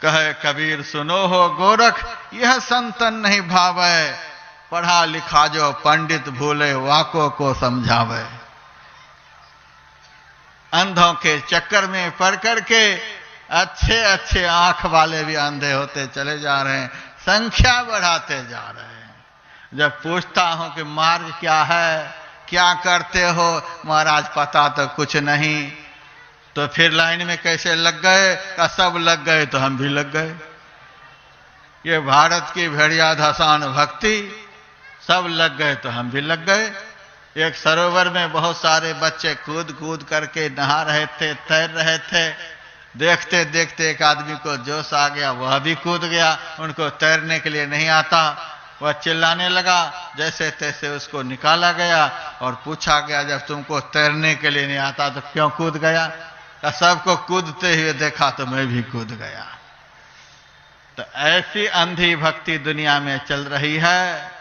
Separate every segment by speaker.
Speaker 1: कहे कबीर सुनो हो गोरख, यह संतन नहीं भावे, पढ़ा लिखा जो पंडित भूले वाकों को समझावे। अंधों के चक्कर में पड़ करके अच्छे अच्छे आंख वाले भी अंधे होते चले जा रहे हैं, संख्या बढ़ाते जा रहे हैं। जब पूछता हूं कि मार्ग क्या है, क्या करते हो, महाराज पता तो कुछ नहीं। तो फिर लाइन में कैसे लग गए? का सब लग गए तो हम भी लग गए। ये भारत की भेड़िया धसान भक्ति, सब लग गए तो हम भी लग गए। एक सरोवर में बहुत सारे बच्चे कूद कूद करके नहा रहे थे, तैर रहे थे। देखते देखते एक आदमी को जोश आ गया, वह भी कूद गया। उनको तैरने के लिए नहीं आता, वह चिल्लाने लगा। जैसे तैसे उसको निकाला गया और पूछा गया, जब तुमको तैरने के लिए नहीं आता तो क्यों कूद गया? सबको कूदते हुए देखा तो मैं भी कूद गया। तो ऐसी अंधी भक्ति दुनिया में चल रही है।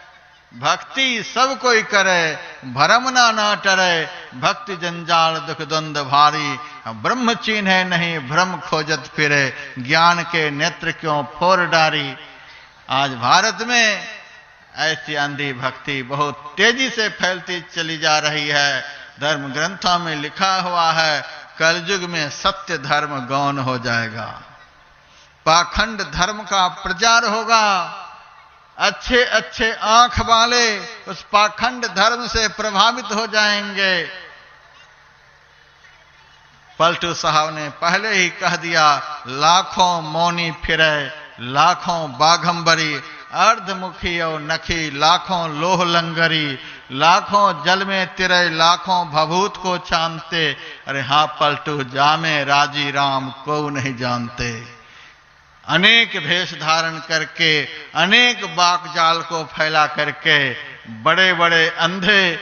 Speaker 1: भक्ति सब कोई करे, भरम ना टरे, भक्ति जंजाल दुख द्वंद भारी, ब्रह्म चिन्हे नहीं भ्रम खोजत फिरे, ज्ञान के नेत्र क्यों फोर डारी। आज भारत में ऐसी अंधी भक्ति बहुत तेजी से फैलती चली जा रही है। धर्म ग्रंथों में लिखा हुआ है, कलयुग में सत्य धर्म गौण हो जाएगा, पाखंड धर्म का प्रचार होगा। अच्छे अच्छे आंख वाले उस पाखंड धर्म से प्रभावित हो जाएंगे। पलटू साहब ने पहले ही कह दिया, लाखों मौनी फिरे, लाखों बाघंबरी, अर्धमुखी और नखी, लाखों लोह लंगरी, लाखों जल में तिरे, लाखों भभूत को छानते। अरे हाँ पलटू, जामे राजी राम को नहीं जानते। अनेक भेष धारण करके, अनेक बाकजाल को फैला करके बड़े बड़े अंधे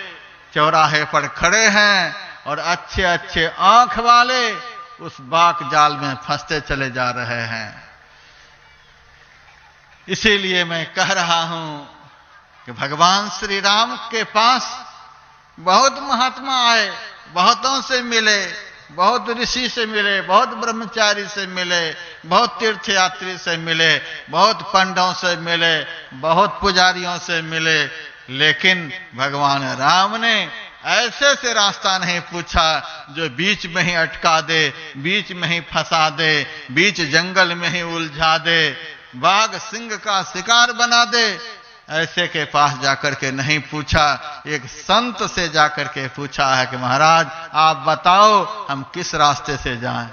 Speaker 1: चौराहे पर खड़े हैं और अच्छे अच्छे आंख वाले उस बाकजाल में फंसते चले जा रहे हैं। इसीलिए मैं कह रहा हूं कि भगवान श्री राम के पास बहुत महात्मा आए, बहुतों से मिले, बहुत ऋषि से मिले, बहुत ब्रह्मचारी से मिले, बहुत तीर्थयात्री से मिले, बहुत पंडों से मिले, बहुत पुजारियों से मिले, लेकिन भगवान राम ने ऐसे से रास्ता नहीं पूछा जो बीच में ही अटका दे, बीच में ही फंसा दे, बीच जंगल में ही उलझा दे, बाघ सिंह का शिकार बना दे। ऐसे के पास जाकर के नहीं पूछा, एक संत से जाकर के पूछा है कि महाराज आप बताओ हम किस रास्ते से जाएं।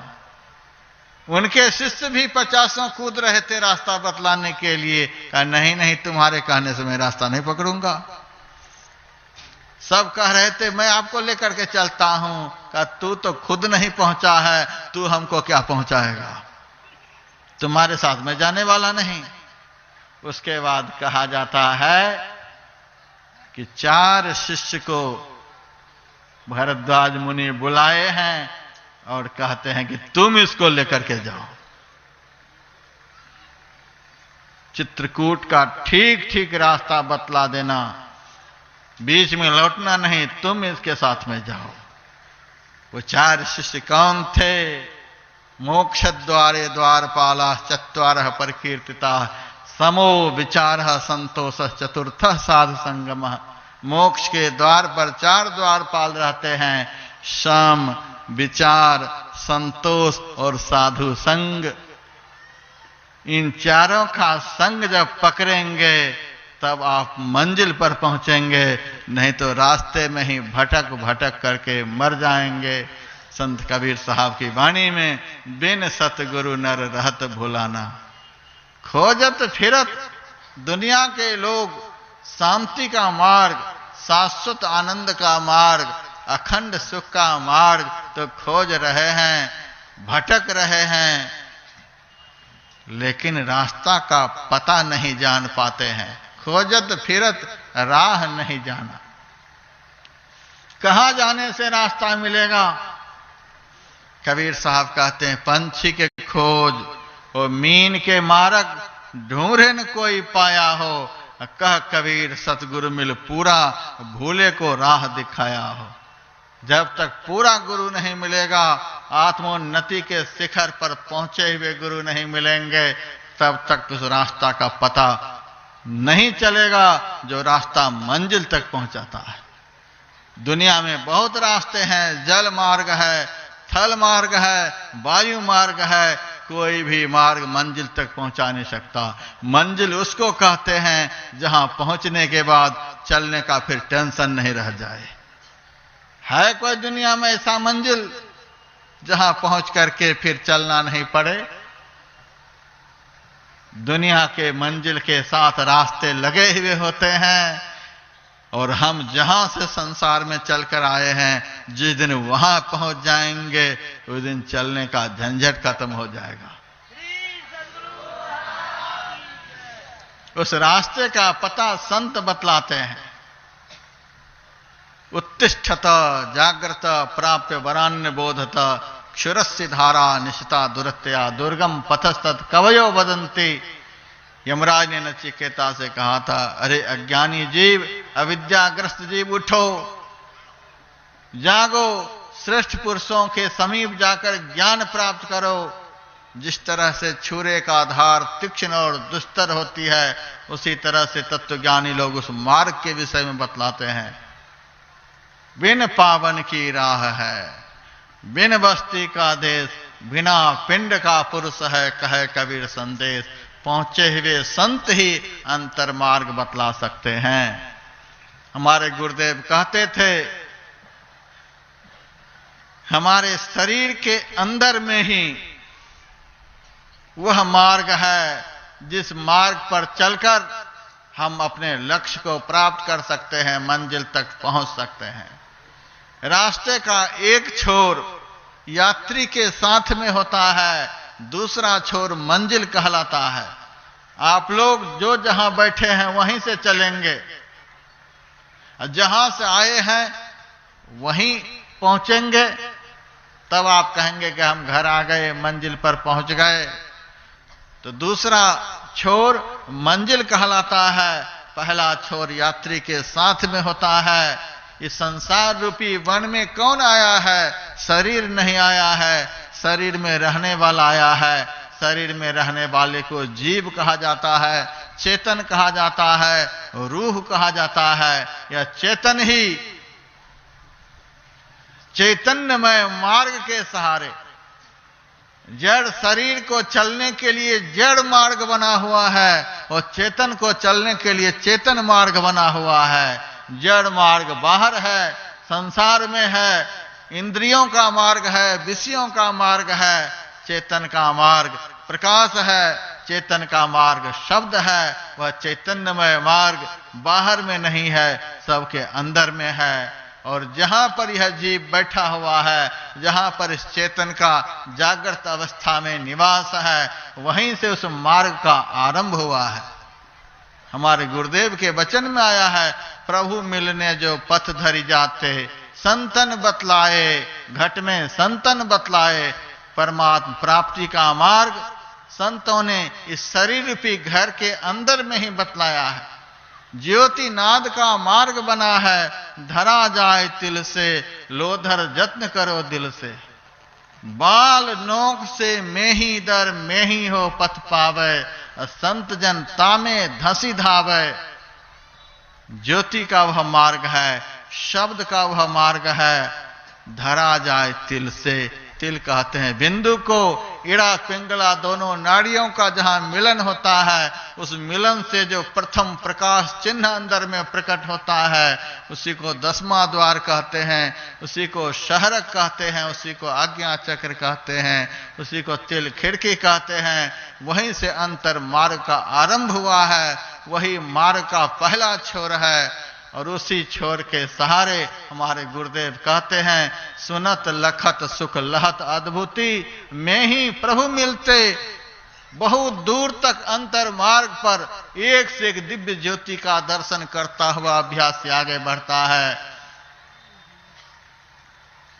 Speaker 1: उनके शिष्य भी 50 कूद रहे थे रास्ता बतलाने के लिए। कहा नहीं नहीं, तुम्हारे कहने से मैं रास्ता नहीं पकड़ूंगा। सब कह रहे थे मैं आपको लेकर के चलता हूं। कहा तू तो खुद नहीं पहुंचा है, तू हमको क्या पहुंचाएगा, तुम्हारे साथ मैं जाने वाला नहीं। उसके बाद कहा जाता है कि 4 शिष्य को भरद्वाज मुनि बुलाए हैं और कहते हैं कि तुम इसको लेकर के जाओ, चित्रकूट का ठीक ठीक रास्ता बतला देना, बीच में लौटना नहीं, तुम इसके साथ में जाओ। वो 4 शिष्य कौन थे? मोक्ष द्वारे द्वारपाला चत्वारः परिकीर्तिता, समो विचार संतोष चतुर्थ साधु संगम। मोक्ष के द्वार पर 4 द्वारपाल रहते हैं, सम, विचार, संतोष और साधु संग। इन चारों का संग जब पकड़ेंगे तब आप मंजिल पर पहुंचेंगे, नहीं तो रास्ते में ही भटक भटक करके मर जाएंगे। संत कबीर साहब की वाणी में, बिन सतगुरु नर रहत भुलाना। खोजत फिरत दुनिया के लोग शांति का मार्ग, शाश्वत आनंद का मार्ग, अखंड सुख का मार्ग तो खोज रहे हैं, भटक रहे हैं, लेकिन रास्ता का पता नहीं जान पाते हैं। खोजत फिरत राह नहीं जाना। कहां जाने से रास्ता मिलेगा? कबीर साहब कहते हैं पंछी के खोज और मीन के मार्ग ढूंढे न कोई पाया हो। कह कबीर सतगुरु मिल पूरा, भूले को राह दिखाया हो। जब तक पूरा गुरु नहीं मिलेगा आत्मोन्नति के शिखर पर पहुंचे हुए गुरु नहीं मिलेंगे, तब तक उस रास्ता का पता नहीं चलेगा जो रास्ता मंजिल तक पहुंचाता है। दुनिया में बहुत रास्ते हैं, जल मार्ग है, थल मार्ग है, वायु मार्ग है, कोई भी मार्ग मंजिल तक पहुंचा नहीं सकता। मंजिल उसको कहते हैं जहां पहुंचने के बाद चलने का फिर टेंशन नहीं रह जाए। है कोई दुनिया में ऐसा मंजिल जहां पहुंच करके फिर चलना नहीं पड़े? दुनिया के मंजिल के साथ रास्ते लगे हुए होते हैं, और हम जहां से संसार में चलकर आए हैं, जिस दिन वहां पहुंच जाएंगे उस दिन चलने का झंझट खत्म हो जाएगा। उस रास्ते का पता संत बतलाते हैं। उत्तिष्ठत जागृत प्राप्य वरान्य बोधत क्षुरस्य धारा निशिता दुरत्या दुर्गम पथस्तत् कवयो वदन्ति। यमराज ने नचिकेता से कहा था, अरे अज्ञानी जीव, अविद्याग्रस्त जीव, उठो, जागो, श्रेष्ठ पुरुषों के समीप जाकर ज्ञान प्राप्त करो। जिस तरह से छुरे का धार तीक्ष्ण और दुस्तर होती है, उसी तरह से तत्वज्ञानी लोग उस मार्ग के विषय में बतलाते हैं। बिन पावन की राह है, बिन बस्ती का देश, बिना पिंड का पुरुष है, कहे कबीर संदेश। पहुंचे हुए संत ही अंतर मार्ग बतला सकते हैं। हमारे गुरुदेव कहते थे, हमारे शरीर के अंदर में ही वह मार्ग है जिस मार्ग पर चलकर हम अपने लक्ष्य को प्राप्त कर सकते हैं, मंजिल तक पहुंच सकते हैं। रास्ते का एक छोर यात्री के साथ में होता है, दूसरा छोर मंजिल कहलाता है। आप लोग जो जहां बैठे हैं वहीं से चलेंगे, जहां से आए हैं वहीं पहुंचेंगे। तब आप कहेंगे कि हम घर आ गए, मंजिल पर पहुंच गए। तो दूसरा छोर मंजिल कहलाता है, पहला छोर यात्री के साथ में होता है। इस संसार रूपी वन में कौन आया है? शरीर नहीं आया है, शरीर में रहने वाला आया है। शरीर में रहने वाले को जीव कहा जाता है, चेतन कहा जाता है, रूह कहा जाता है। यह चेतन ही चैतन्यमय मार्ग के सहारे, जड़ शरीर को चलने के लिए जड़ मार्ग बना हुआ है, और चेतन को चलने के लिए चेतन मार्ग बना हुआ है। जड़ मार्ग बाहर है, संसार में है, इंद्रियों का मार्ग है, विषयों का मार्ग है। चेतन का मार्ग प्रकाश है, चेतन का मार्ग शब्द है। वह चैतन्यमय मार्ग बाहर में नहीं है, सबके अंदर में है। और जहां पर यह जीव बैठा हुआ है, जहां पर इस चेतन का जागृत अवस्था में निवास है, वहीं से उस मार्ग का आरंभ हुआ है। हमारे गुरुदेव के वचन में आया है, प्रभु मिलने जो पथ धरी जाते, संतन बतलाए, घट में संतन बतलाए। परमात्मा प्राप्ति का मार्ग संतों ने इस शरीर रूपी घर के अंदर में ही बतलाया है। ज्योति नाद का मार्ग बना है, धरा जाए तिल से, लोधर जत्न करो दिल से। बाल नोक से में ही दर में ही हो पथ पावे, संत जन तामे धसी धावे। ज्योति का वह मार्ग है, शब्द का वह मार्ग है, धरा जाए तिल से। तिल कहते हैं बिंदु को, इड़ा पिंगला दोनों नाड़ियों का जहां मिलन होता है, उस मिलन से जो प्रथम प्रकाश चिन्ह अंदर में प्रकट होता है, उसी को 10वां द्वार कहते हैं, उसी को शहरक कहते हैं, उसी को आज्ञा चक्र कहते हैं, उसी को तिल खिड़की कहते हैं। वहीं से अंतर मार्ग का आरंभ हुआ है, वही मार्ग का पहला छोर है। और उसी छोर के सहारे हमारे गुरुदेव कहते हैं, सुनत लखत सुख लहत अद्भुति में ही प्रभु मिलते। बहुत दूर तक अंतर मार्ग पर एक से एक दिव्य ज्योति का दर्शन करता हुआ अभ्यास से आगे बढ़ता है,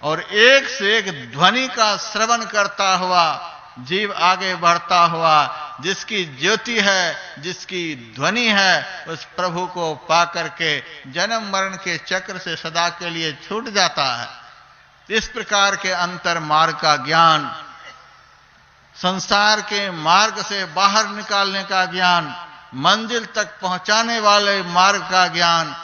Speaker 1: और एक से एक ध्वनि का श्रवण करता हुआ जीव आगे बढ़ता हुआ, जिसकी ज्योति है, जिसकी ध्वनि है, उस प्रभु को पाकर के जन्म मरण के चक्र से सदा के लिए छूट जाता है। इस प्रकार के अंतर मार्ग का ज्ञान, संसार के मार्ग से बाहर निकालने का ज्ञान, मंजिल तक पहुंचाने वाले मार्ग का ज्ञान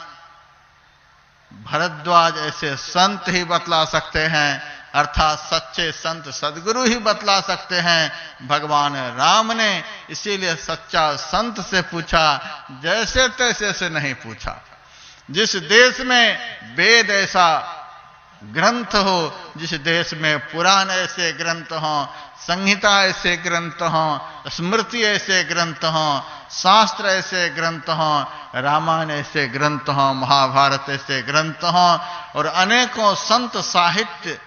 Speaker 1: भरद्वाज ऐसे संत ही बतला सकते हैं, अर्थात सच्चे संत सद्गुरु ही बतला सकते हैं। भगवान राम ने इसीलिए सच्चा संत से पूछा, जैसे तैसे से नहीं पूछा। जिस देश में वेद ऐसा ग्रंथ हो, जिस देश में पुराण ऐसे ग्रंथ हो, संहिता ऐसे ग्रंथ हो, स्मृति ऐसे ग्रंथ हो, शास्त्र ऐसे ग्रंथ हो, रामायण ऐसे ग्रंथ हो, महाभारत ऐसे ग्रंथ हो और अनेकों संत साहित्य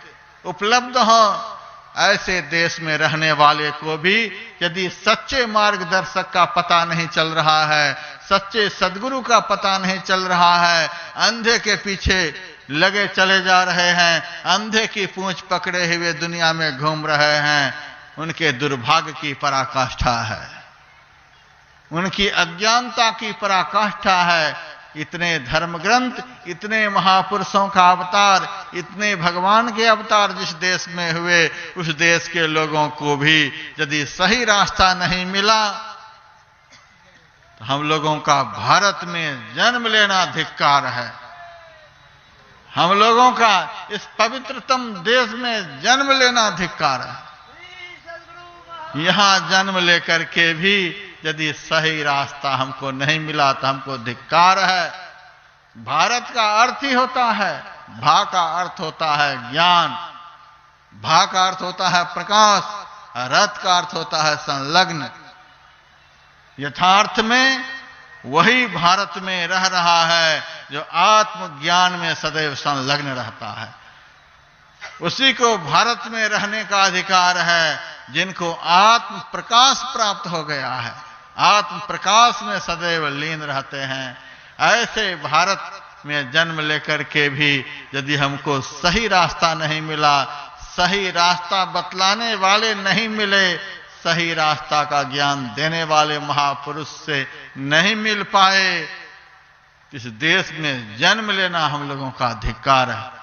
Speaker 1: उपलब्ध हो, ऐसे देश में रहने वाले को भी यदि सच्चे मार्गदर्शक का पता नहीं चल रहा है, सच्चे सद्गुरु का पता नहीं चल रहा है, अंधे के पीछे लगे चले जा रहे हैं, अंधे की पूंछ पकड़े हुए दुनिया में घूम रहे हैं, उनके दुर्भाग्य की पराकाष्ठा है, उनकी अज्ञानता की पराकाष्ठा है। इतने धर्म ग्रंथ, इतने महापुरुषों का अवतार, इतने भगवान के अवतार जिस देश में हुए, उस देश के लोगों को भी यदि सही रास्ता नहीं मिला तो हम लोगों का भारत में जन्म लेना धिक्कार है। हम लोगों का इस पवित्रतम देश में जन्म लेना धिक्कार है। यहां जन्म लेकर के भी यदि सही रास्ता हमको नहीं मिला तो हमको धिक्कार है। भारत का अर्थ ही होता है, भा का अर्थ होता है ज्ञान, भा का अर्थ होता है प्रकाश, रथ का अर्थ होता है संलग्न। यथार्थ में वही भारत में रह रहा है जो आत्मज्ञान में सदैव संलग्न रहता है। उसी को भारत में रहने का अधिकार है जिनको आत्म प्रकाश प्राप्त हो गया है, आत्म प्रकाश में सदैव लीन रहते हैं। ऐसे भारत में जन्म लेकर के भी यदि हमको सही रास्ता नहीं मिला, सही रास्ता बतलाने वाले नहीं मिले, सही रास्ता का ज्ञान देने वाले महापुरुष से नहीं मिल पाए, इस देश में जन्म लेना हम लोगों का धिक्कार है।